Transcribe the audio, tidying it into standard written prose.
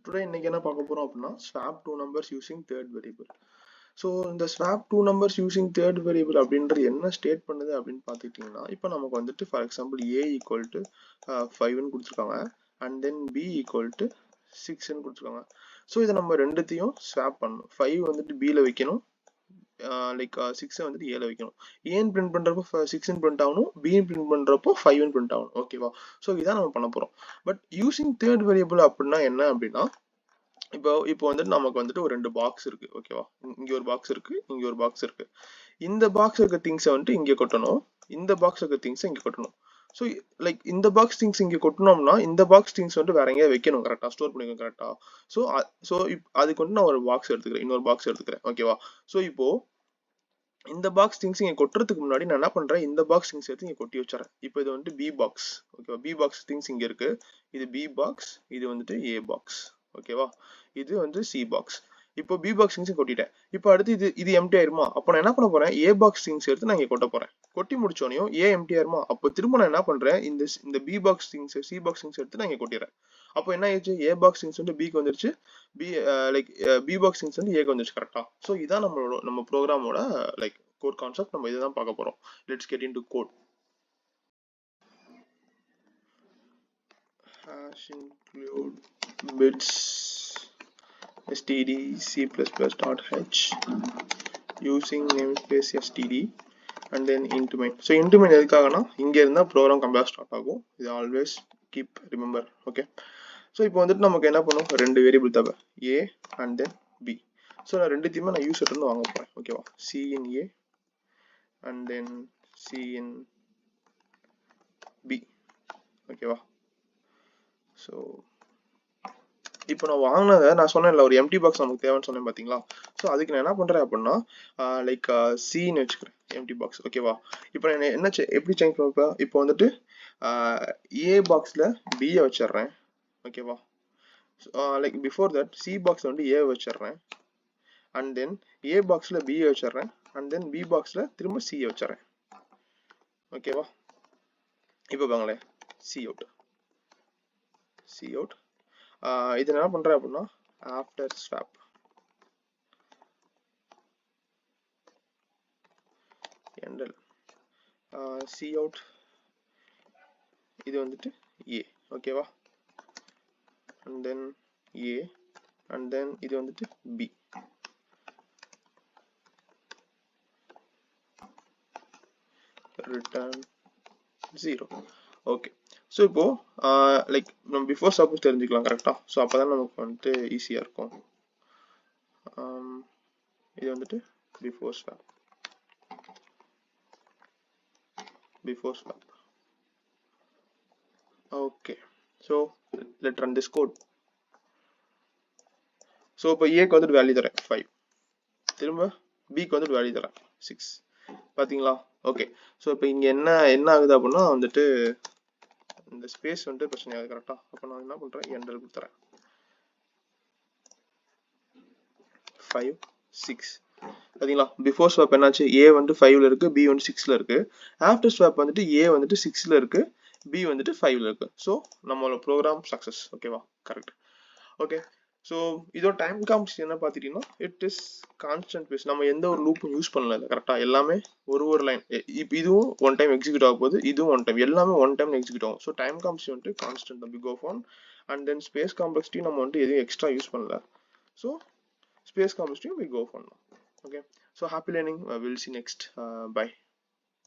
Today இன்னைக்கு என்ன பார்க்க போறோம் அப்படின்னா swap two numbers using third variable. So இந்த swap two numbers using third variable அப்படின்றது என்ன ஸ்டேட் பண்ணுது அப்படின்னு பார்த்துக்கிட்டிங்கன்னா இப்போ நமக்கு வந்துட்டு for example a equal to 5ன்னு கொடுத்துருக்காங்க and then b equal to 6ன்னு கொடுத்துருக்காங்க. ஸோ இதை நம்ம ரெண்டுத்தையும் ஸ்வாப் பண்ணணும். 5 வந்துட்டு b ல வைக்கணும், லைக் 6 வந்துட்டு a ல வைக்கணும். a பிரிண்ட் பண்றப்போ 6 பிரிண்ட் ஆகணும், b பிரிண்ட் பண்றப்போ 5 பிரிண்ட் ஆகணும். ஓகேவா? ஸோ இதான் நம்ம பண்ண போறோம். பட் யூசிங் தேர்ட் வேரியபிள் அப்படின்னா என்ன அப்படின்னா இப்போ வந்துட்டு நமக்கு வந்துட்டு ஒரு ரெண்டு பாக்ஸ் இருக்கு. ஓகேவா? இங்க ஒரு பாக்ஸ் இருக்கு, இங்க ஒரு பாக்ஸ் இருக்கு. இந்த பாக்ஸ் இருக்க திங்ஸை வந்துட்டு இங்க கொட்டணும், இந்த பாக்ஸ் இருக்க திங்ஸை இங்க கொட்டணும். ஸோ லைக் இந்த பாக்ஸ் திங்ஸ் இங்க கொட்டணும்னா இந்த பாக்ஸ் திங்ஸ் வந்துட்டு வேற எங்கேயா வைக்கணும், கரெக்டா ஸ்டோர் பண்ணிக்கணும் கரெக்டா. ஸோ அதுக்கு வந்து நான் ஒரு பாக்ஸ் எடுத்துக்கிறேன், இன்னொரு பாக்ஸ் எடுத்துக்கிறேன். ஓகேவா? ஸோ இப்போ இந்த பாக்ஸ் திங்ஸ் இங்க கொட்டுறதுக்கு முன்னாடி நான் என்ன பண்றேன், இந்த பாக்ஸ் திங்ஸ் எடுத்து இங்க கொட்டி வச்சுறேன். இப்போ இது வந்துட்டு பி பாக்ஸ். ஓகேவா? பி பாக்ஸ் திங்ஸ் இங்க இருக்கு, இது பி பாக்ஸ், இது வந்துட்டு ஏ பாக்ஸ். ஓகேவா? இது வந்து சி பாக்ஸ். இப்போ பி பாக்ஸ் திங்ஸ் கொட்டிட்டேன். இப்போ அடுத்து இது எம்டி ஆயிருமா? அப்போ நான் என்ன பண்ண போறேன், ஏ பாக்ஸ் திங்ஸ் எடுத்து நான் இங்க கொட்ட போறேன். கொட்டி முடிச்சோனையும் ஏ எம்டி ஆயிருமா? அப்போ திரும்ப நான் என்ன பண்றேன், இந்த B box things C box things எடுத்து நான் இங்க கொட்டிடுறேன். அப்போ என்ன ஆயிடுச்சு, ஏ பாக்ஸ் திங்ஸ் வந்து பிக்கு வந்துருச்சு, பி பாக்ஸ் திங்ஸ் வந்து ஏக்கு வந்துருச்சு. கரெக்டா? ஸோ இதான் நம்ம ப்ரோக்ராமோட லைக் கோட் கான்செப்ட். நம்ம இதுதான் பார்க்க போறோம். Let's get into code. Hash include bits std c++ .h using namespace std and then int main. So int main எதுக்காகனா இங்க இருந்தா ப்ரோக்ராம் கம்பேர் ஸ்டார்ட் ஆகும். இது always keep remember. Okay? So இப்போ வந்துட்டு நமக்கு என்ன பண்ணும், ரெண்டு வேரியபிள் தேவை, a and then b. So நான் ரெண்டுத்தையுமே நான் யூஸ் இருந்து வாங்க போறேன். ஓகேவா? c in a and then c in b. ஓகேவா? ஸோ இப்போ நான் வாங்கினதை நான் சொன்னேன்ல, ஒரு எம்டி பாக்ஸ் நமக்கு தேவைன்னு சொன்னேன் பார்த்தீங்களா. ஸோ அதுக்கு நான் என்ன பண்ணுறேன் அப்படின்னா லைக் சின்னு வச்சுக்கிறேன் எம்டி பாக்ஸ். ஓகேவா? இப்போ நான் என்ன எப்படி சேஞ்ச் பண்ணுவேன், இப்போ வந்துட்டு ஏ பாக்ஸில் பியை வச்சிடுறேன். ஓகேவா? லைக் பிஃபோர் தட் சி பாக்ஸில் வந்து ஏ வச்சிடுறேன், அண்ட் தென் ஏ பாக்ஸில் பியை வச்சிடுறேன், அண்ட் தென் பி பாக்ஸில் திரும்ப சியை வச்சிடுறேன். ஓகேவா? இப்போ பாங்களேன், சி அவுட். இது என்ன பண்றேன் அப்படின்னா ஆஃப்டர் ஸ்வாப் எண்டல் சி அவுட், இது வந்துட்டு ஏ. ஓகேவா? And then A, and then இது வந்துட்டு பி. ரிட்டர்ன் 0. ஓகே. ஸோ இப்போ லைக் நம்ம பிஃபோர் ஸ்வாப் தெரிஞ்சுக்கலாம். கரெக்டா? ஸோ அப்போதான் நமக்கு வந்துட்டு ஈஸியாக இருக்கும். இது வந்துட்டு before swap. Okay. So let run this code. So இப்போ ஏக்கு வந்துட்டு வேல்யூ தரேன் 5, திரும்ப பிக்கு வந்துட்டு வேல்யூ தரேன் 6. பார்த்தீங்களா? ஓகே. ஸோ இப்போ இங்கே என்ன ஆகுது அப்படின்னா வந்துட்டு இந்த ஸ்பேஸ் வந்துட்டு பிரச்சனை ஆகுது. கரெக்டா? அப்போ நான் என்ன பண்றேன், எண்டர் கொடுத்துறேன் 5 6. பார்த்தீங்களா? பிஃபோர் ஸ்வாப் என்னாச்சு, ஏ வந்துட்டு 5ல இருக்கு, பி வந்து 6ல இருக்கு. ஆஃப்டர் ஸ்வாப் வந்துட்டு ஏ வந்துட்டு 6ல இருக்கு, பி வந்துட்டு 5ல இருக்கு. ஸோ நம்மளோட ப்ரோக்ராம் சக்சஸ். ஓகேவா? கரெக்ட். ஓகே. ஸோ இதோட டைம் காம்ஸ் என்ன பார்த்துட்டீங்கன்னா இட் இஸ் கான்ஸ்டன்ட் பேஸ். நம்ம எந்த ஒரு லூப்பும் யூஸ் பண்ணல இல்லை. கரெக்டாக? எல்லாமே ஒரு லைன். இப்போ இதுவும் ஒன் டைம் எக்ஸிக்யூட் ஆக போகுது, இதுவும் ஒன் டைம், எல்லாமே ஒன் டைம் எக்ஸிக்யூட் ஆகும். ஸோ டைம் காம்ஸ் வந்துட்டு கான்ஸ்டன்ட் தான், big of one. And then space complexity நம்ம வந்துட்டு எதுவும் எக்ஸ்ட்ரா யூஸ் பண்ணல. ஸோ ஸ்பேஸ் காம்ப்ளெக்சிட்டியும் big of one. Okay. So happy learning. Will see next. By.